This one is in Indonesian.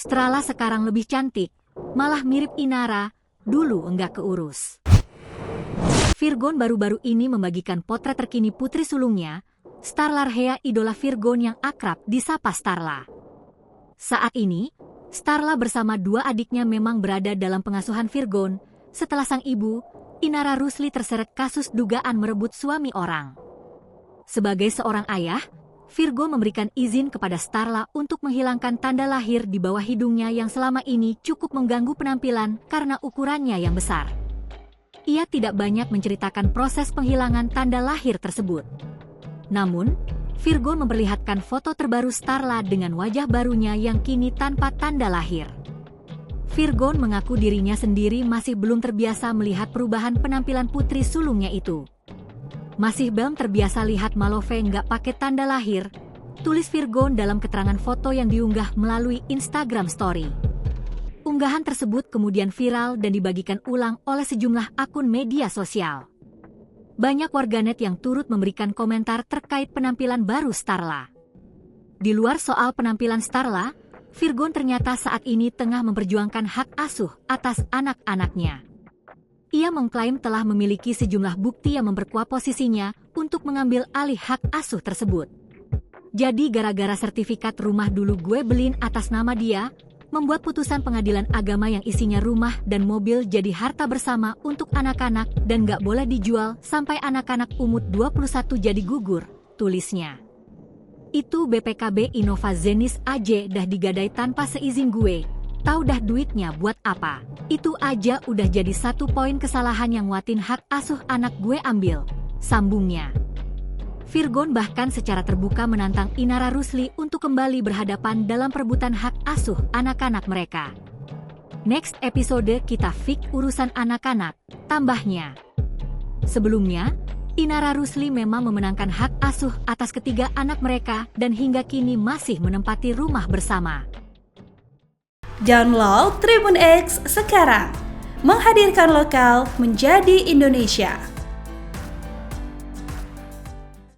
Starla sekarang lebih cantik, malah mirip Inara, dulu enggak keurus. Virgon baru-baru ini membagikan potret terkini putri sulungnya, Starla Rhea, idola Virgon yang akrab disapa Starla. Saat ini, Starla bersama dua adiknya memang berada dalam pengasuhan Virgon, setelah sang ibu, Inara Rusli, terseret kasus dugaan merebut suami orang. Sebagai seorang ayah, Virgo memberikan izin kepada Starla untuk menghilangkan tanda lahir di bawah hidungnya yang selama ini cukup mengganggu penampilan karena ukurannya yang besar. Ia tidak banyak menceritakan proses penghilangan tanda lahir tersebut. Namun, Virgo memperlihatkan foto terbaru Starla dengan wajah barunya yang kini tanpa tanda lahir. Virgon mengaku dirinya sendiri masih belum terbiasa melihat perubahan penampilan putri sulungnya itu. Masih belum terbiasa lihat Malove nggak pakai tanda lahir, tulis Virgon dalam keterangan foto yang diunggah melalui Instagram Story. Unggahan tersebut kemudian viral dan dibagikan ulang oleh sejumlah akun media sosial. Banyak warganet yang turut memberikan komentar terkait penampilan baru Starla. Di luar soal penampilan Starla, Virgon ternyata saat ini tengah memperjuangkan hak asuh atas anak-anaknya. Ia mengklaim telah memiliki sejumlah bukti yang memperkuat posisinya untuk mengambil alih hak asuh tersebut. Jadi gara-gara sertifikat rumah dulu gue beliin atas nama dia, membuat putusan pengadilan agama yang isinya rumah dan mobil jadi harta bersama untuk anak-anak dan gak boleh dijual sampai anak-anak umur 21 jadi gugur, tulisnya. Itu BPKB Innova Zenis aja dah digadai tanpa seizin gue. Tahu dah duitnya buat apa? Itu aja udah jadi satu poin kesalahan yang nguatin hak asuh anak gue ambil, sambungnya. Virgon bahkan secara terbuka menantang Inara Rusli untuk kembali berhadapan dalam perebutan hak asuh anak-anak mereka. Next episode kita fix urusan anak-anak, tambahnya. Sebelumnya, Inara Rusli memang memenangkan hak asuh atas ketiga anak mereka dan hingga kini masih menempati rumah bersama. Download Tribun X sekarang, menghadirkan lokal menjadi Indonesia.